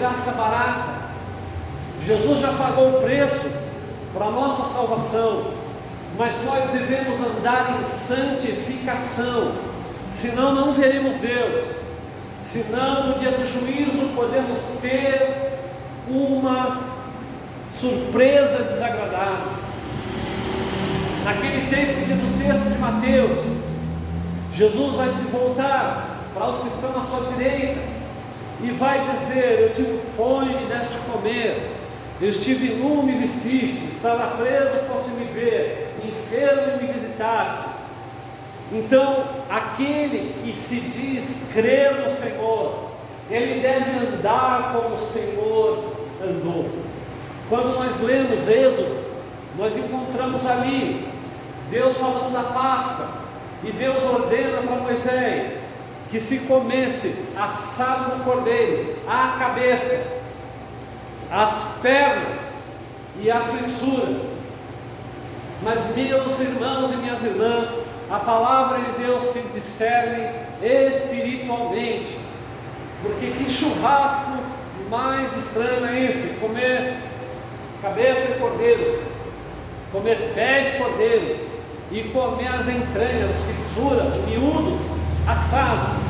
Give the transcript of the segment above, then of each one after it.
graça barata. Jesus já pagou o preço para a nossa salvação, mas nós devemos andar em santificação, senão não veremos Deus, senão no dia do juízo podemos ter uma surpresa desagradável. Naquele tempo, diz o texto de Mateus, Jesus vai se voltar para os que estão na sua direita e vai dizer: eu tive fome e me deste comer, eu estive nu e me vestiste, estava preso e fosse me ver, enfermo e me visitaste. Então, aquele que se diz crer no Senhor, ele deve andar como o Senhor andou. Quando nós lemos Êxodo, nós encontramos ali Deus falando da Páscoa, e Deus ordena para Moisés que se comesse assado no cordeiro, a cabeça, as pernas e a frissura. Mas, meus irmãos e minhas irmãs, a palavra de Deus se discerne espiritualmente, porque que churrasco mais estranho é esse? Comer cabeça de cordeiro, comer pé de cordeiro e comer as entranhas, fissuras, miúdos, assado.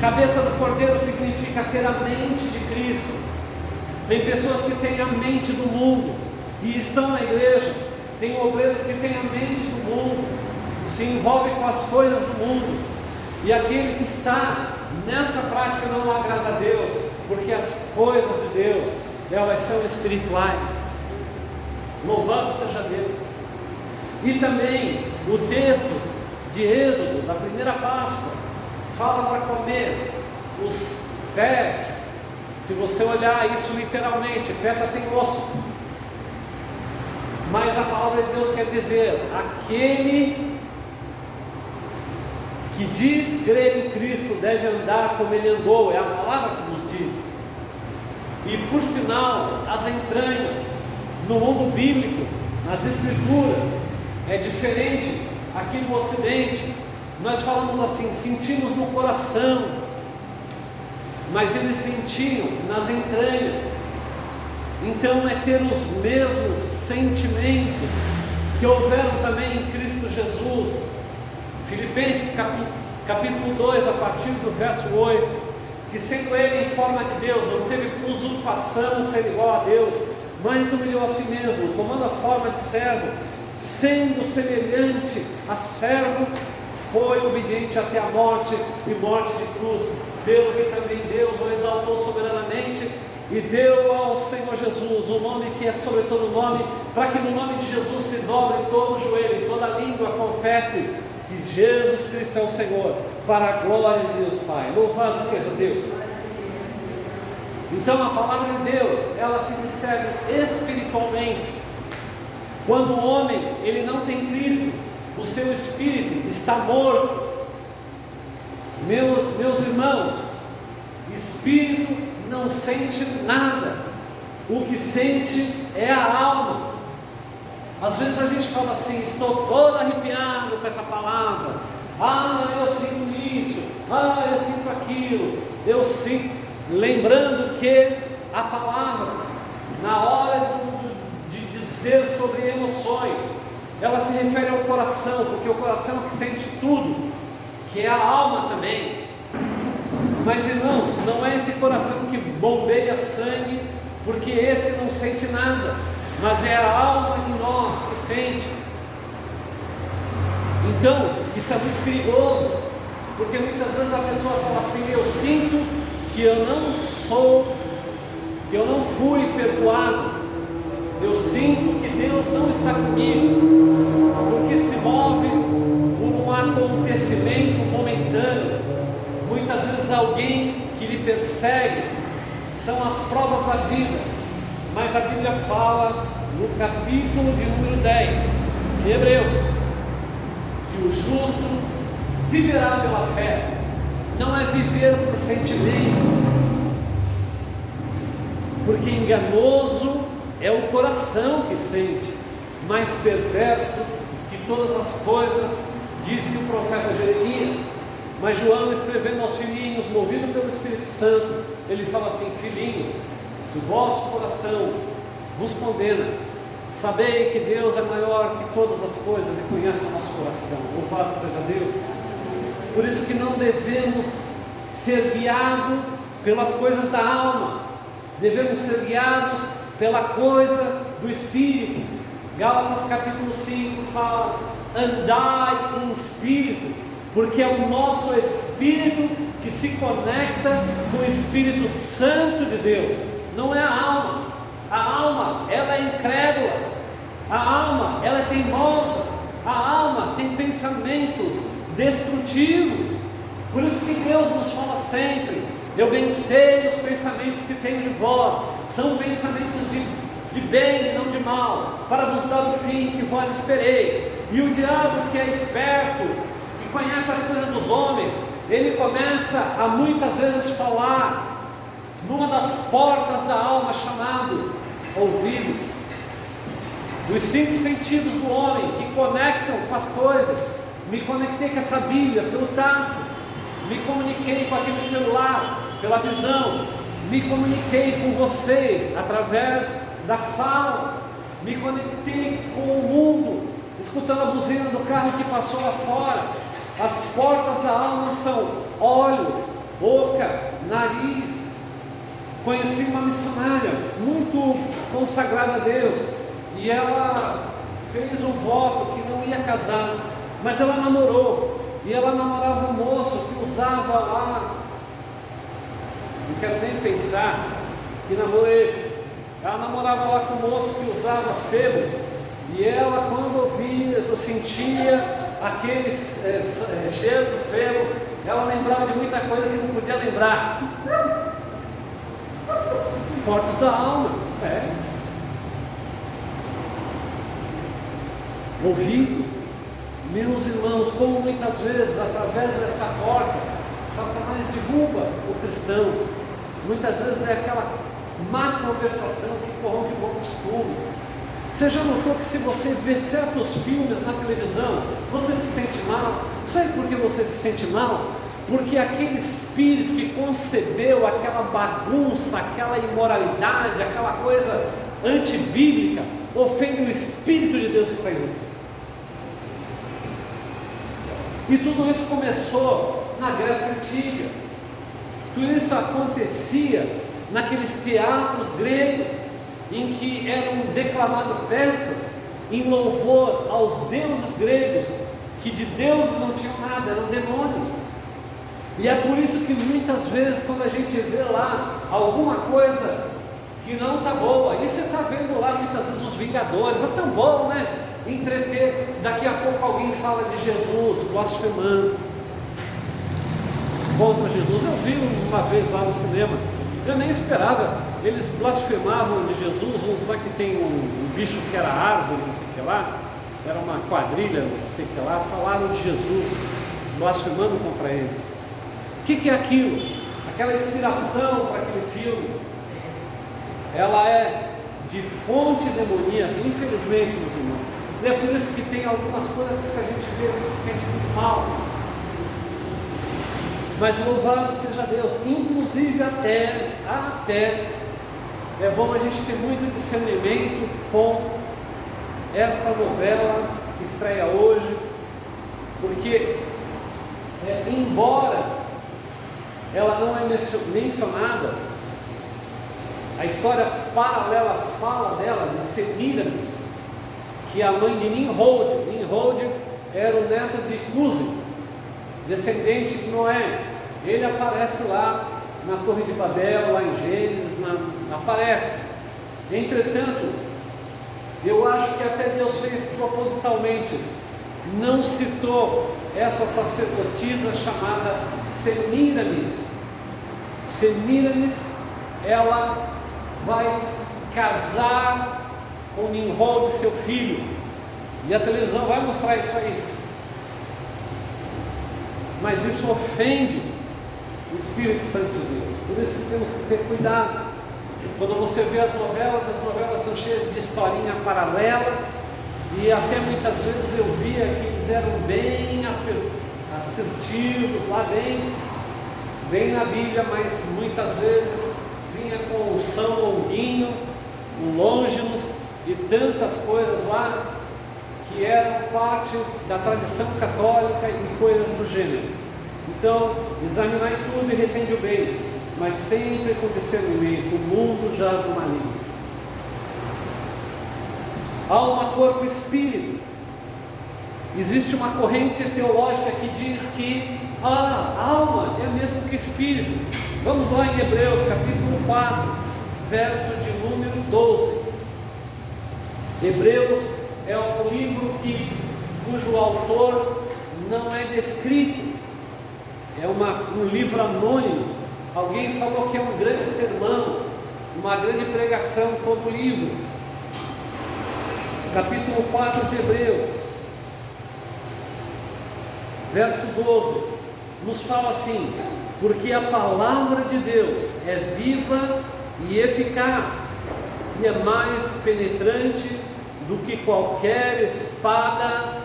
Cabeça do cordeiro significa ter a mente de Cristo. Tem pessoas que têm a mente do mundo e estão na igreja. Tem obreiros que têm a mente do mundo, se envolvem com as coisas do mundo, e aquele que está nessa prática não agrada a Deus, porque as coisas de Deus, elas são espirituais. Louvado seja Deus. E também o texto de Êxodo, da primeira Páscoa, fala para comer os pés. Se você olhar isso literalmente, peça tem osso, mas a palavra de Deus quer dizer: aquele que diz crer em Cristo deve andar como ele andou. É a palavra que nos diz. E por sinal, as entranhas no mundo bíblico, nas escrituras, é diferente. Aqui no Ocidente nós falamos assim: sentimos no coração, mas eles sentiam nas entranhas. Então é ter os mesmos sentimentos que houveram também em Cristo Jesus. Filipenses capítulo 2, a partir do verso 8, que sendo ele em forma de Deus, não teve usurpação ser igual a Deus, mas humilhou a si mesmo, tomando a forma de servo, sendo semelhante a servo, foi obediente até a morte e morte de cruz, pelo que também Deus o exaltou soberanamente e deu ao Senhor Jesus o nome que é sobre todo nome, para que no nome de Jesus se dobre todo o joelho e toda a língua confesse que Jesus Cristo é o Senhor, para a glória de Deus Pai. Louvado seja Deus. Então a palavra de Deus, ela se discerne espiritualmente. Quando o homem, ele não tem Cristo, o seu espírito está morto. Meus irmãos, espírito não sente nada, o que sente é a alma. Às vezes a gente fala assim: estou todo arrepiado com essa palavra, eu sinto isso, eu sinto aquilo, eu sinto, lembrando que a palavra, na hora de dizer sobre emoções, ela se refere ao coração, porque o coração é que sente tudo, que é a alma também. Mas, irmãos, não é esse coração que bombeia sangue, porque esse não sente nada, mas é a alma em nós que sente. Então, isso é muito perigoso, porque muitas vezes a pessoa fala assim: eu sinto que eu não fui perdoado, eu sinto que Deus não está comigo, porque se move por um acontecimento momentâneo. Muitas vezes alguém que lhe persegue, são as provas da vida, mas a Bíblia fala no capítulo de número 10 de Hebreus, que o justo viverá pela fé. Não é viver por sentimento, porque enganoso é o coração que sente, mais perverso que todas as coisas, disse o profeta Jeremias. Mas João, escrevendo aos filhinhos, movido pelo Espírito Santo, ele fala assim: filhinhos, se o vosso coração vos condena, sabei que Deus é maior que todas as coisas e conhece o nosso coração. Louvado seja Deus. Por isso que não devemos ser guiados pelas coisas da alma, devemos ser guiados pela coisa do Espírito. Gálatas capítulo 5 fala: andai em Espírito, porque é o nosso Espírito que se conecta com o Espírito Santo de Deus, não é a alma. A alma, ela é incrédula, a alma, ela é teimosa, a alma tem pensamentos destrutivos. Por isso que Deus nos fala sempre: eu bem sei os pensamentos que tenho de vós, são pensamentos de bem e não de mal, para vos dar o fim que vós espereis. E o diabo, que é esperto, que conhece as coisas dos homens, ele começa a muitas vezes falar numa das portas da alma, chamado ouvido. Os 5 sentidos do homem que conectam com as coisas. Me conectei com essa Bíblia pelo tato, me comuniquei com aquele celular pela visão, me comuniquei com vocês através da fala, me conectei com o mundo, escutando a buzina do carro que passou lá fora. As portas da alma são olhos, boca, nariz. Conheci uma missionária muito consagrada a Deus, e ela fez um voto que não ia casar, mas ela namorou, e ela namorava um moço que usava lá, não quero nem pensar que namoro é esse. Ela namorava lá com um moço que usava febo, e ela, quando ouvia, eu sentia aquele cheiro do febo, ela lembrava de muita coisa que não podia lembrar. Portas da alma, ouvido. Meus irmãos, como muitas vezes através dessa porta Satanás derruba o cristão. Muitas vezes é aquela má conversação que corrompe o bom costume. Você já notou que se você vê certos filmes na televisão, você se sente mal? Sabe por que você se sente mal? Porque aquele espírito que concebeu aquela bagunça, aquela imoralidade, aquela coisa antibíblica, ofende o Espírito de Deus que está em você. E tudo isso começou na Grécia Antiga. Tudo isso acontecia naqueles teatros gregos, em que eram declamadas peças em louvor aos deuses gregos, que de deuses não tinham nada, eram demônios. E é por isso que muitas vezes, quando a gente vê lá alguma coisa que não está boa, e você está vendo lá muitas vezes os Vingadores, é tão bom, né? Entreter, daqui a pouco alguém fala de Jesus, blasfemando contra Jesus. Eu vi uma vez lá no cinema, eu nem esperava, eles blasfemavam de Jesus, uns lá que tem um bicho que era árvore, não sei o que lá, era uma quadrilha, não sei o que lá, falaram de Jesus, blasfemando contra ele. O que é aquilo? Aquela inspiração para aquele filme, ela é de fonte demoníaca, infelizmente, meus irmãos. E é por isso que tem algumas coisas que, se a gente vê, a gente se sente muito mal. Mas louvado seja Deus, inclusive até é bom a gente ter muito discernimento com essa novela que estreia hoje, porque embora ela não é mencionada, a história paralela fala dela, de Semíramis, que é a mãe de Nimrod. Nimrod era o neto de Cusi, descendente de Noé. Ele aparece lá na Torre de Babel, lá em Gênesis, aparece. Entretanto, eu acho que até Deus fez propositalmente, não citou essa sacerdotisa chamada Semíramis. Semíramis, ela vai casar com Nimrod, seu filho, e a televisão vai mostrar isso aí. Mas isso ofende o Espírito Santo de Deus. Por isso que temos que ter cuidado. Quando você vê as novelas são cheias de historinha paralela, e até muitas vezes eu via que eles eram bem assertivos, lá Vem na Bíblia, mas muitas vezes vinha com o São Longuinho, o Longinus e tantas coisas lá que eram parte da tradição católica e coisas do gênero. Então, examinai tudo e retende o bem, mas sempre com discernimento. O mundo jaz no maligno. Alma, corpo e espírito. Existe uma corrente teológica que diz que a alma é a mesma que o espírito. Vamos lá em Hebreus capítulo 4, verso de número 12. Hebreus é um livro cujo autor não é descrito, é um livro anônimo. Alguém falou que é um grande sermão, uma grande pregação, todo o livro. Capítulo 4 de Hebreus, verso 12, nos fala assim: porque a palavra de Deus é viva e eficaz, e é mais penetrante do que qualquer espada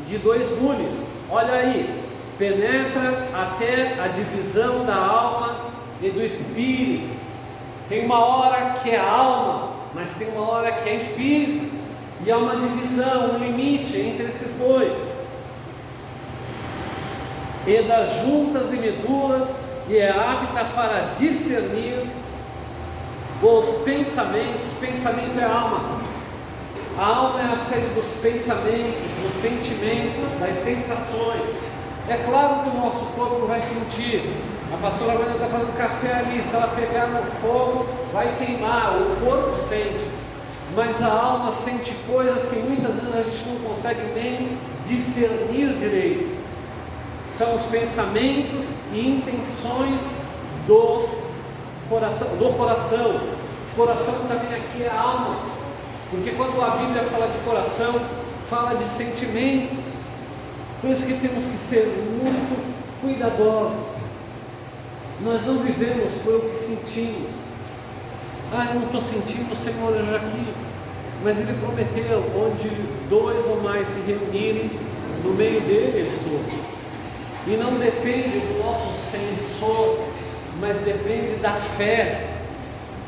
de dois gumes. Olha aí, penetra até a divisão da alma e do espírito. Tem uma hora que é alma, mas tem uma hora que é espírito, e há uma divisão, um limite entre esses dois. E das juntas e medulas, e é apta para discernir os pensamentos. Pensamento é alma. A alma é a série dos pensamentos, dos sentimentos, das sensações. É claro que o nosso corpo vai sentir. A pastora Wanda está fazendo café ali, se ela pegar no fogo, vai queimar, o corpo sente. Mas a alma sente coisas que muitas vezes a gente não consegue nem discernir direito. São os pensamentos e intenções do coração. O coração também aqui é a alma. Porque quando a Bíblia fala de coração, fala de sentimentos. Por isso que temos que ser muito cuidadosos. Nós não vivemos por o que sentimos. Eu não estou sentindo o Senhor aqui. Mas Ele prometeu, onde dois ou mais se reunirem, no meio dele estou. E não depende do nosso sensor, mas depende da fé.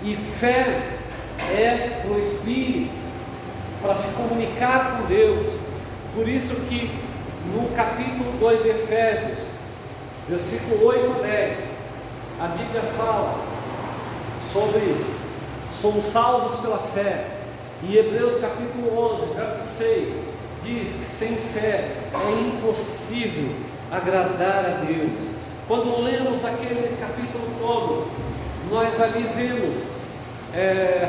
E fé é para o Espírito, para se comunicar com Deus. Por isso que no capítulo 2 de Efésios, versículo 8 a 10, a Bíblia fala sobre somos salvos pela fé. E Hebreus capítulo 11, verso 6, diz que sem fé é impossível agradar a Deus. Quando lemos aquele capítulo todo, nós ali vemos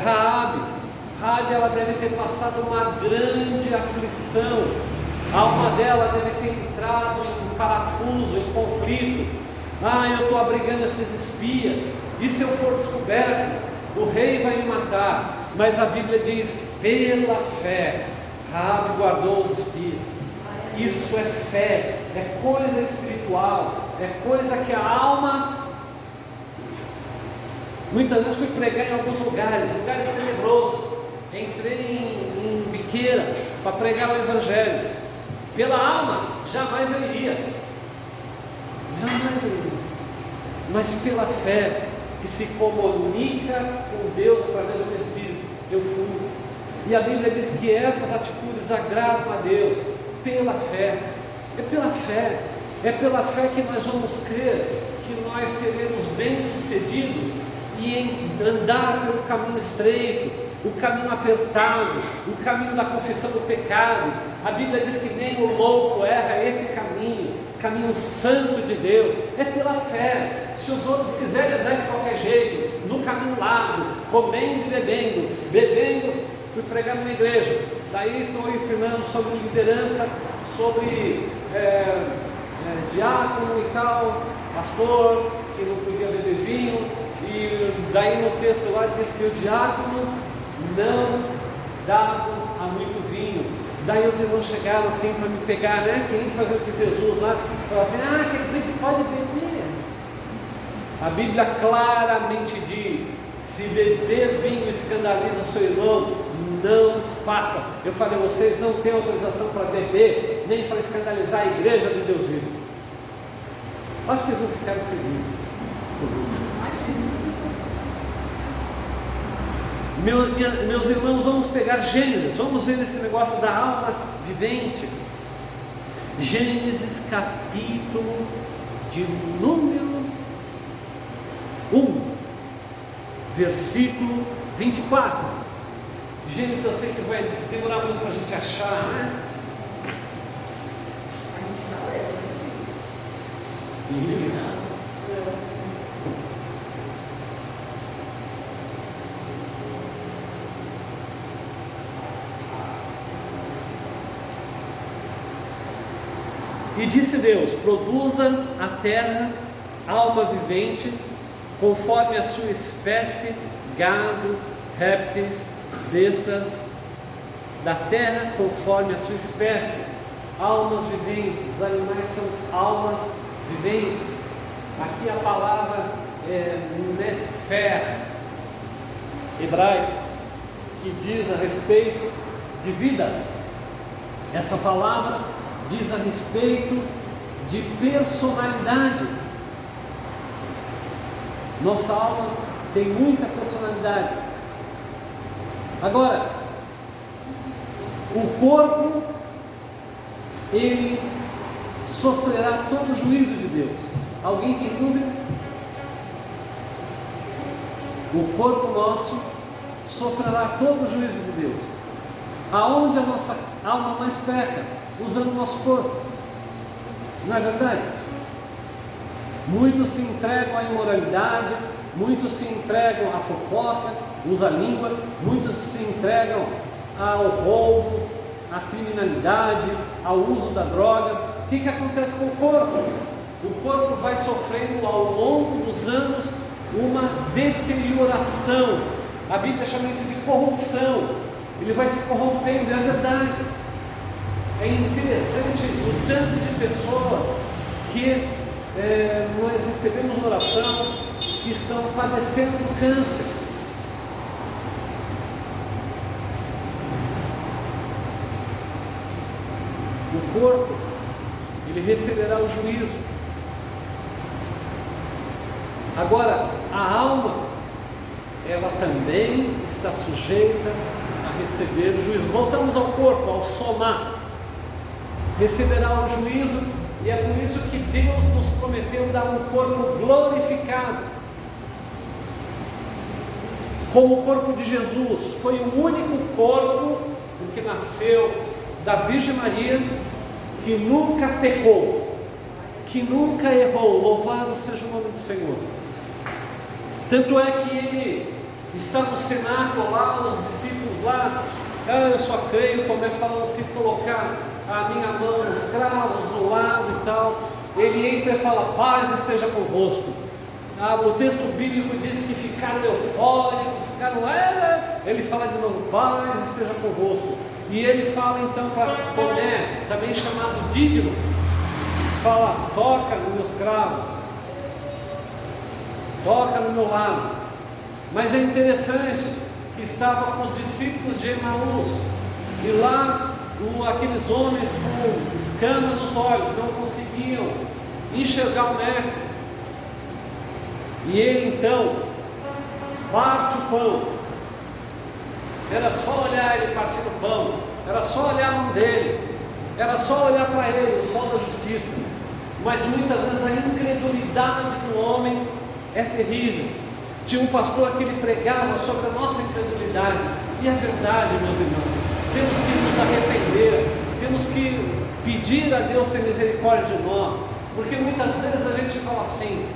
Raabe, ela deve ter passado uma grande aflição. A alma dela deve ter entrado em parafuso, em conflito. Eu estou abrigando esses espias, e se eu for descoberto, o rei vai me matar. Mas a Bíblia diz, pela fé, Raabe guardou os espias. Isso é fé, é coisa espiritual, é coisa que a alma... Muitas vezes fui pregar em alguns lugares tenebrosos. Entrei em biqueira para pregar o Evangelho. Pela alma, jamais eu iria. Mas pela fé, que se comunica com Deus através do Espírito, eu fui. E a Bíblia diz que essas atitudes agradam a Deus pela fé. É pela fé que nós vamos crer que nós seremos bem-sucedidos e em andar pelo caminho estreito, o caminho apertado, o caminho da confissão do pecado. A Bíblia diz que nem o louco erra esse caminho santo de Deus. É pela fé. Se os outros quiserem andar de qualquer jeito, no caminho largo, comendo e bebendo, fui pregar numa igreja, daí estou ensinando sobre liderança, sobre diácono e tal, pastor, que não podia beber vinho, e daí no texto lá diz que o diácono não dava a muito vinho. Daí os irmãos chegaram assim para me pegar, querendo fazer o que Jesus lá, falaram assim, quer dizer que pode beber. A Bíblia claramente diz, se beber vinho escandaliza o seu irmão, não faça. Eu falei, vocês não têm autorização para beber, nem para escandalizar a igreja do Deus vivo. Acho que eles vão ficar felizes. Meus irmãos, vamos pegar Gênesis, vamos ver esse negócio da alma vivente. Gênesis capítulo de número 1, versículo 24. Gênesis, eu sei que vai demorar muito para a gente achar, né? E disse Deus: produza a terra alma vivente, conforme a sua espécie, gado, répteis, bestas da terra, conforme a sua espécie. Almas viventes, animais são almas viventes. Aqui a palavra é nefer, hebraico, que diz a respeito de vida. Essa palavra diz a respeito de personalidade. Nossa alma tem muita personalidade. Agora, o corpo, ele sofrerá todo o juízo de Deus. Alguém tem dúvida? O corpo nosso sofrerá todo o juízo de Deus. Aonde a nossa alma mais peca? Usando o nosso corpo. Não é verdade? Muitos se entregam à imoralidade, muitos se entregam à fofoca, usa a língua, muitos se entregam ao roubo, à criminalidade, ao uso da droga. O que acontece com o corpo? O corpo vai sofrendo ao longo dos anos uma deterioração. A Bíblia chama isso de corrupção. Ele vai se corrompendo, é verdade. É interessante o tanto de pessoas que nós recebemos oração, que estão padecendo do câncer. O corpo, ele receberá o juízo. Agora, a alma, ela também está sujeita a receber o juízo. Voltamos ao corpo, ao soma. Receberá o juízo, e é por isso que Deus nos prometeu dar um corpo glorificado, como o corpo de Jesus. Foi o único corpo que nasceu da Virgem Maria que nunca pecou, que nunca errou. Louvado seja o nome do Senhor. Tanto é que ele está no cenáculo lá, os discípulos lá, eu só creio, como é falando assim, colocar a minha mão nos cravos, no lado e tal. Ele entra e fala: paz esteja convosco. O texto bíblico diz que ficaram eufóricos, ficaram, ele fala de novo: paz esteja convosco. E ele fala então para Tomé, também chamado Dídimo, fala: toca nos meus cravos, toca no meu lado. Mas é interessante que estava com os discípulos de Emaús, e lá aqueles homens com escamas nos olhos não conseguiam enxergar o mestre, e ele então parte o pão. Era só olhar ele partindo o pão, era só olhar a mão dele, era só olhar para ele, o sol da justiça. Mas muitas vezes a incredulidade do homem é terrível. Tinha um pastor que ele pregava sobre a nossa incredulidade, e é verdade, meus irmãos. Temos que nos arrepender, temos que pedir a Deus ter misericórdia de nós, porque muitas vezes a gente fala assim: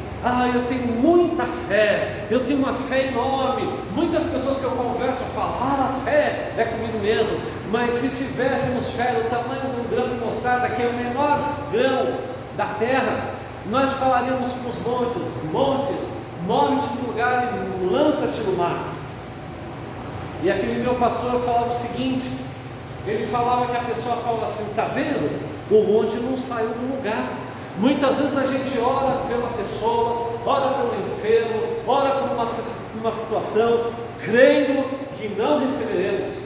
eu tenho muita fé, eu tenho uma fé enorme. Muitas pessoas que eu converso falam: a fé é comigo mesmo. Mas se tivéssemos fé do tamanho de um grão de mostarda, que é o menor grão da terra, nós falaríamos para os montes, move-te do lugar e lança-te no mar. E aquele meu pastor falava o seguinte: ele falava que a pessoa falava assim: está vendo? O monte não saiu do lugar. Muitas vezes a gente ora pela pessoa, ora pelo enfermo, ora por uma situação, crendo que não receberemos.